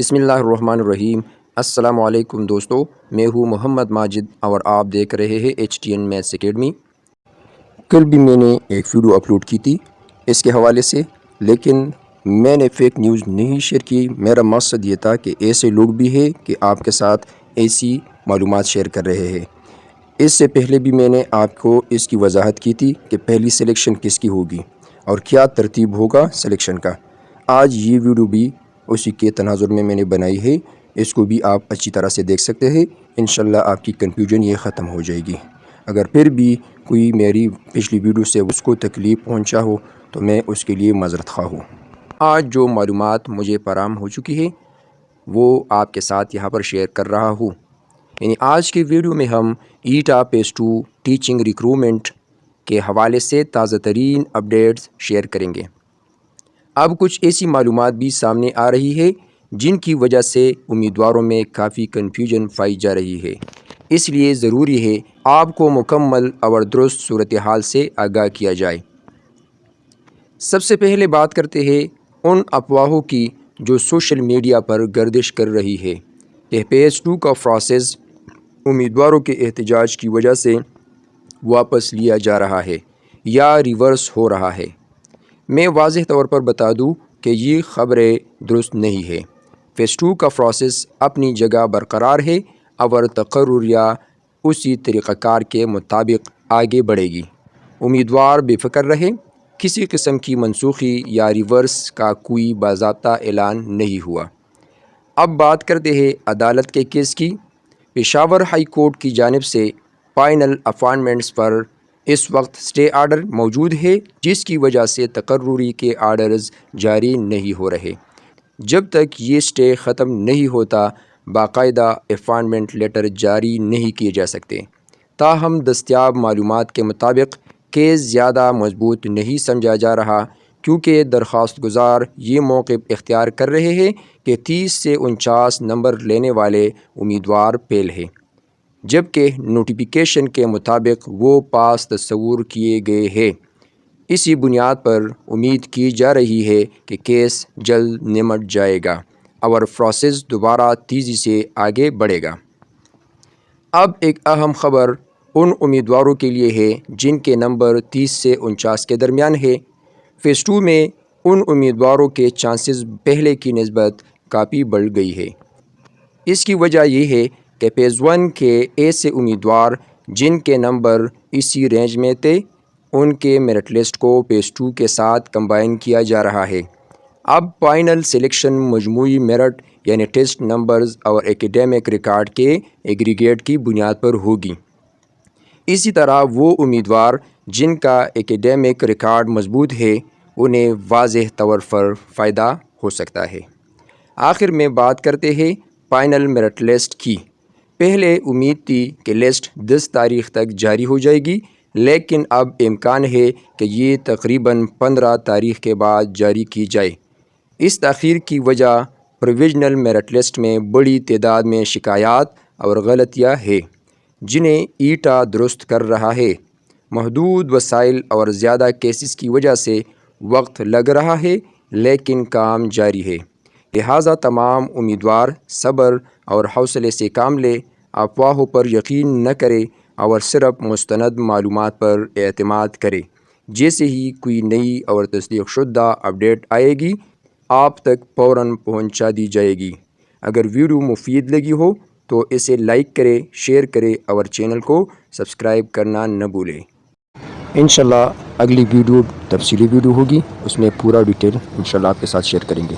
بسم اللہ الرحمن الرحیم۔ السلام علیکم دوستو، میں ہوں محمد ماجد اور آپ دیکھ رہے ہیں HTN میتھس اکیڈمی۔ کل بھی میں نے ایک ویڈیو اپلوڈ کی تھی اس کے حوالے سے، لیکن میں نے فیک نیوز نہیں شیئر کی۔ میرا مقصد یہ تھا کہ ایسے لوگ بھی ہیں کہ آپ کے ساتھ ایسی معلومات شیئر کر رہے ہیں۔ اس سے پہلے بھی میں نے آپ کو اس کی وضاحت کی تھی کہ پہلی سلیکشن کس کی ہوگی اور کیا ترتیب ہوگا سلیکشن کا۔ آج یہ ویڈیو بھی اسی کے تناظر میں نے بنائی ہے، اس کو بھی آپ اچھی طرح سے دیکھ سکتے ہیں۔ انشاءاللہ آپ کی کنفیوژن یہ ختم ہو جائے گی۔ اگر پھر بھی کوئی میری پچھلی ویڈیو سے اس کو تکلیف پہنچا ہو تو میں اس کے لیے معذرت خواہ ہوں۔ آج جو معلومات مجھے فراہم ہو چکی ہے وہ آپ کے ساتھ یہاں پر شیئر کر رہا ہوں۔ یعنی آج کی ویڈیو میں ہم ایٹا پیس 2 ٹیچنگ ریکروٹمنٹ کے حوالے سے تازہ ترین اپڈیٹس شیئر کریں گے۔ اب کچھ ایسی معلومات بھی سامنے آ رہی ہے جن کی وجہ سے امیدواروں میں کافی کنفیوژن پائی جا رہی ہے، اس لیے ضروری ہے آپ کو مکمل اور درست صورتحال سے آگاہ کیا جائے۔ سب سے پہلے بات کرتے ہیں ان افواہوں کی جو سوشل میڈیا پر گردش کر رہی ہے کہ پیس 2 کا پروسیس امیدواروں کے احتجاج کی وجہ سے واپس لیا جا رہا ہے یا ریورس ہو رہا ہے۔ میں واضح طور پر بتا دوں کہ یہ خبریں درست نہیں ہے۔ فیس 2 کا پروسیس اپنی جگہ برقرار ہے اور تقرر یا اسی طریقہ کار کے مطابق آگے بڑھے گی۔ امیدوار بے فکر رہے، کسی قسم کی منسوخی یا ریورس کا کوئی باضابطہ اعلان نہیں ہوا۔ اب بات کرتے ہیں عدالت کے کیس کی۔ پشاور ہائی کورٹ کی جانب سے فائنل اپائنٹمنٹس پر اس وقت اسٹے آرڈر موجود ہے، جس کی وجہ سے تقرری کے آرڈرز جاری نہیں ہو رہے۔ جب تک یہ اسٹے ختم نہیں ہوتا باقاعدہ اپائنٹمنٹ لیٹر جاری نہیں کیے جا سکتے۔ تاہم دستیاب معلومات کے مطابق کیس زیادہ مضبوط نہیں سمجھا جا رہا، کیونکہ درخواست گزار یہ موقف اختیار کر رہے ہیں کہ 30 سے 49 نمبر لینے والے امیدوار فیل ہیں، جبکہ نوٹیفیکیشن کے مطابق وہ پاس تصور کیے گئے ہیں۔ اسی بنیاد پر امید کی جا رہی ہے کہ کیس جلد نمٹ جائے گا اور پروسیس دوبارہ تیزی سے آگے بڑھے گا۔ اب ایک اہم خبر ان امیدواروں کے لیے ہے جن کے نمبر 30 سے 49 کے درمیان ہے۔ فیس 2 میں ان امیدواروں کے چانسز پہلے کی نسبت کافی بڑھ گئی ہے۔ اس کی وجہ یہ ہے کہ فیس 1 کے ایسے امیدوار جن کے نمبر اسی رینج میں تھے، ان کے میرٹ لسٹ کو فیس 2 کے ساتھ کمبائن کیا جا رہا ہے۔ اب فائنل سلیکشن مجموعی میرٹ یعنی ٹیسٹ نمبرز اور ایکیڈیمک ریکارڈ کے ایگریگیٹ کی بنیاد پر ہوگی۔ اسی طرح وہ امیدوار جن کا ایکیڈیمک ریکارڈ مضبوط ہے انہیں واضح طور پر فائدہ ہو سکتا ہے۔ آخر میں بات کرتے ہیں فائنل میرٹ لسٹ کی۔ پہلے امید تھی کہ لسٹ 10 تاریخ تک جاری ہو جائے گی، لیکن اب امکان ہے کہ یہ تقریباً 15 تاریخ کے بعد جاری کی جائے۔ اس تاخیر کی وجہ پروویژنل میرٹ لسٹ میں بڑی تعداد میں شکایات اور غلطیاں ہیں، جنہیں ایٹا درست کر رہا ہے۔ محدود وسائل اور زیادہ کیسز کی وجہ سے وقت لگ رہا ہے، لیکن کام جاری ہے۔ لہٰذا تمام امیدوار صبر اور حوصلے سے کام لیں، افواہوں پر یقین نہ کریں اور صرف مستند معلومات پر اعتماد کریں۔ جیسے ہی کوئی نئی اور تصدیق شدہ اپڈیٹ آئے گی آپ تک فوراً پہنچا دی جائے گی۔ اگر ویڈیو مفید لگی ہو تو اسے لائک کریں، شیئر کریں اور چینل کو سبسکرائب کرنا نہ بھولیں۔ انشاءاللہ اگلی ویڈیو تفصیلی ویڈیو ہوگی، اس میں پورا ڈیٹیل انشاءاللہ آپ کے ساتھ شیئر کریں گے۔